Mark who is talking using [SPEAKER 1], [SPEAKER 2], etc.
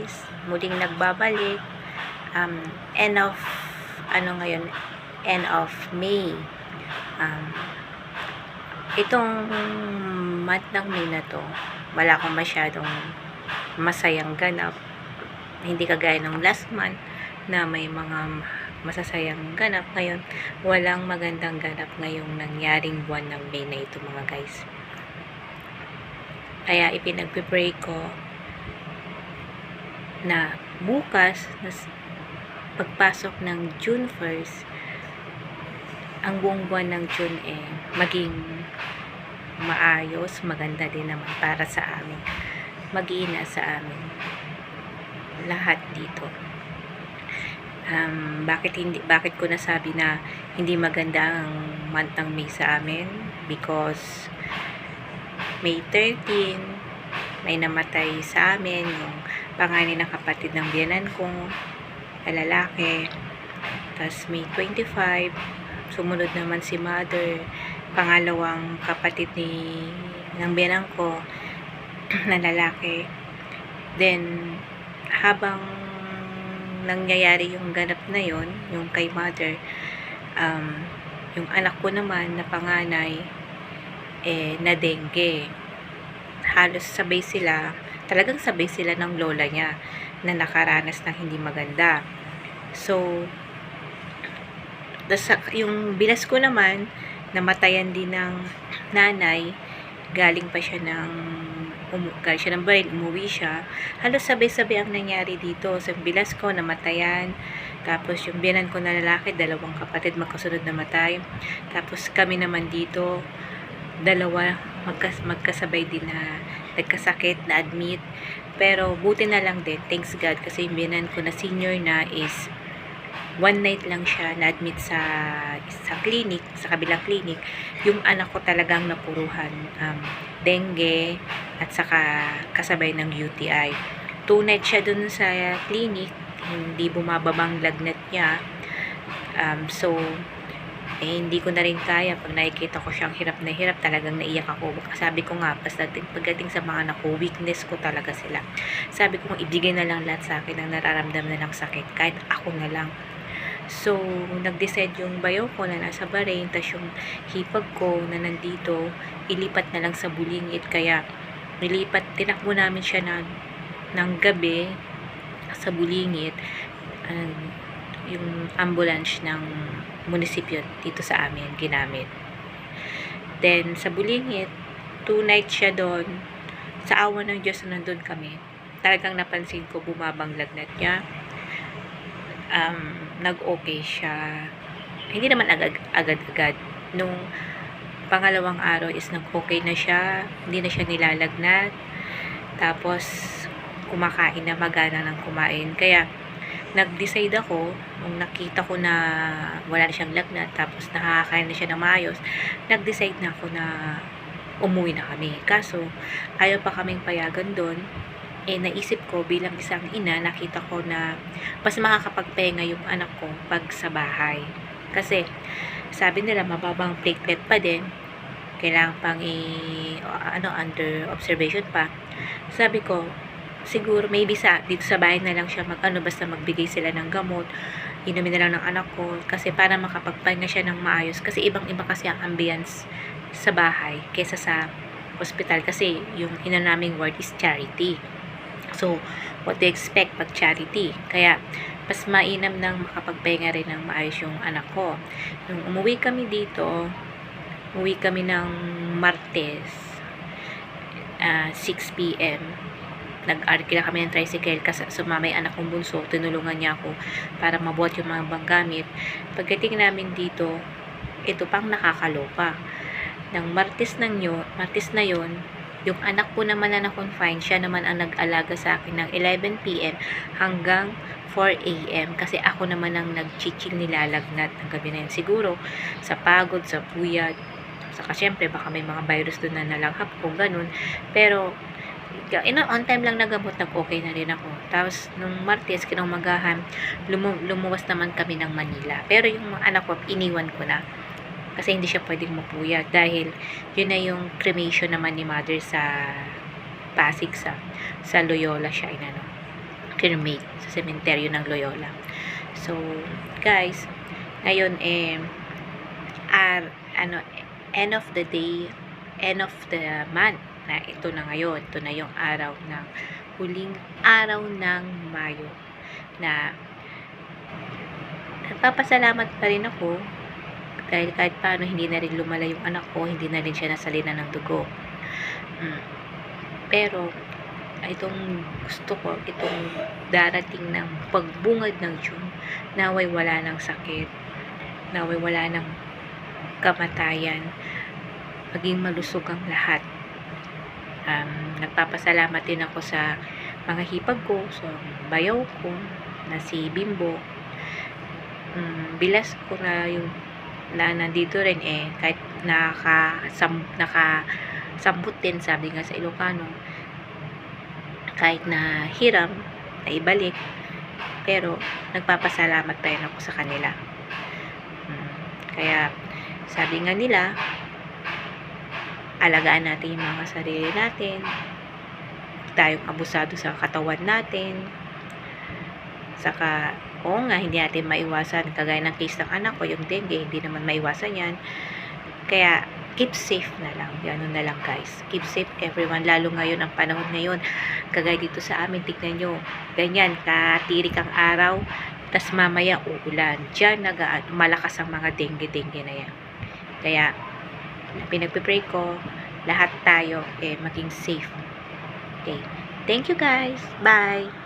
[SPEAKER 1] guys, muling nagbabalik. End of ngayon, end of May. Itong month ng May na to, wala akong masyadong masayang ganap. Hindi kagaya ng last month na may mga masasayang ganap. Ngayon, walang magandang ganap ngayong nangyaring buwan ng May na ito, mga guys. Kaya ipinagpipray ko na bukas, pagpasok ng June 1st, ang buong buwan ng June maging maayos, maganda din naman para sa amin. Mag-iina sa amin. Lahat dito. Bakit ko nasabi na hindi maganda ang month ng May sa amin? Because May 13, may namatay sa amin yung panganay ng kapatid ng biyenan kong lalaki. Tapos May 25, sumunod naman si mother, pangalawang kapatid ng biyenan ko na lalaki. Then, habang nangyayari yung ganap na yon, yung kay mother, yung anak ko naman na panganay, na dengue. Halos talagang sabay sila ng lola niya na nakaranas ng hindi maganda. So, yung bilas ko naman, namatayan din ng nanay, galing ng bahay, umuwi siya. Halos sabay-sabay ang nangyari dito. Sa bilas ko, namatayan. Tapos yung biyanan ko na lalaki, dalawang kapatid magkasunod namatay. Tapos kami naman dito, dalawa magkasabay din na nagkasakit, na admit. Pero buti na lang din, thanks God, kasi yung biyanan ko na senior na is one night lang siya na-admit sa clinic, sa kabilang clinic. Yung anak ko talagang napuruhan dengue at saka kasabay ng UTI. 2 nights siya dun sa clinic, hindi bumababang lagnat niya. So, hindi ko na rin kaya. Pag nakikita ko siyang hirap na hirap, talagang naiyak ako. Sabi ko nga, pagdating sa mga anak ko, weakness ko talaga sila. Sabi ko, ibigay na lang lahat sa akin ang nararamdaman na ng sakit, kahit ako na lang. So, nag-decide yung bayaw ko na nasa Bahrain, tas yung hipag ko na nandito, ilipat na lang sa Bulingit. Kaya, tinakbo namin siya ng gabi sa Bulingit, yung ambulance ng munisipyo dito sa amin ginamit. Then, sa Bulingit, 2 nights siya doon. Sa awa ng Diyos na nandun kami, talagang napansin ko bumabang lagnat niya. Nag-okay siya. Hindi naman agad-agad. Nung pangalawang araw is nag-okay na siya. Hindi na siya nilalagnat. Tapos, kumakain na, magana ng kumain. Kaya, nag-decide ako, nung nakita ko na wala na siyang lagnat, tapos nakakain na siya ng maayos, nag-decide na ako na umuwi na kami. Kaso, ayaw pa kaming payagan doon. Naisip ko bilang isang ina, nakita ko na mas makakapagpahinga yung anak ko pag sa bahay. Kasi, sabi nila, mababang platelet pa din. Kailangan pang under observation pa. Sabi ko, siguro, maybe dito sa bahay na lang siya basta magbigay sila ng gamot, inumin na lang ng anak ko, kasi para makapagpahinga siya ng maayos. Kasi ibang-iba kasi ang ambience sa bahay kesa sa hospital. Kasi, yung naming ward is charity. So, what to expect pag charity? Kaya, mas mainam nang makapagpahinga rin ng maayos yung anak ko. Nung umuwi kami ng Martes, 6 p.m. Nag-arkila kami ng tricycle kasi sumama yung anak kong bunso. Tinulungan niya ako para mabuhat yung mga gamit. Pagdating namin dito, ito pang nakakaloka. Ng Martes na yon, yung anak ko naman na na-confine, siya naman ang nag-alaga sa akin ng 11 p.m. hanggang 4 a.m. Kasi ako naman ang nag-chiching nilalagnat ng gabi na yun. Siguro, sa pagod, sa puyat, saka syempre, baka may mga virus doon na nalanghap ko, ganun. Pero, on time lang nagamot, nag-okay na rin ako. Tapos, nung Martes, kinaumagahan, lumuwas naman kami ng Manila. Pero yung mga anak ko, iniwan ko na. Kasi hindi siya pwedeng mapuyat. Dahil, yun na yung cremation naman ni mother sa Pasig, sa Loyola siya, cremate sa sementeryo ng Loyola. So, guys, ngayon end of the day, end of the month na ito na ngayon. Ito na yung araw ng huling araw ng Mayo na nagpapasalamat pa rin ako dahil kahit paano hindi na rin lumala yung anak ko, hindi na rin siya nasalina ng dugo. Pero itong gusto ko, itong darating ng pagbungad ng June, naway wala ng sakit, naway wala ng kamatayan, maging malusog ang lahat. Nagpapasalamat din ako sa mga hipag ko, sa bayaw ko na si Bimbo. Bilas ko na yung na nandito rin kahit nakasambot din, sabi nga sa Ilocano, kahit na hiram na ibalik, pero nagpapasalamat pa rin ako sa kanila. Kaya sabi nga nila, alagaan natin yung mga sarili natin, tayong abusado sa katawan natin, saka oo nga, hindi natin maiwasan, kagaya ng case ng anak ko, yung dengue, hindi naman maiwasan yan. Kaya keep safe na lang, gano'n na lang guys, keep safe everyone, lalo ngayon ang panahon ngayon, kagaya dito sa amin, tignan nyo, ganyan, katirik ang araw, tas mamaya uulan, dyan malakas ang mga dengue na yan. Kaya pinagpipray ko, lahat tayo maging safe. Okay, thank you guys, bye.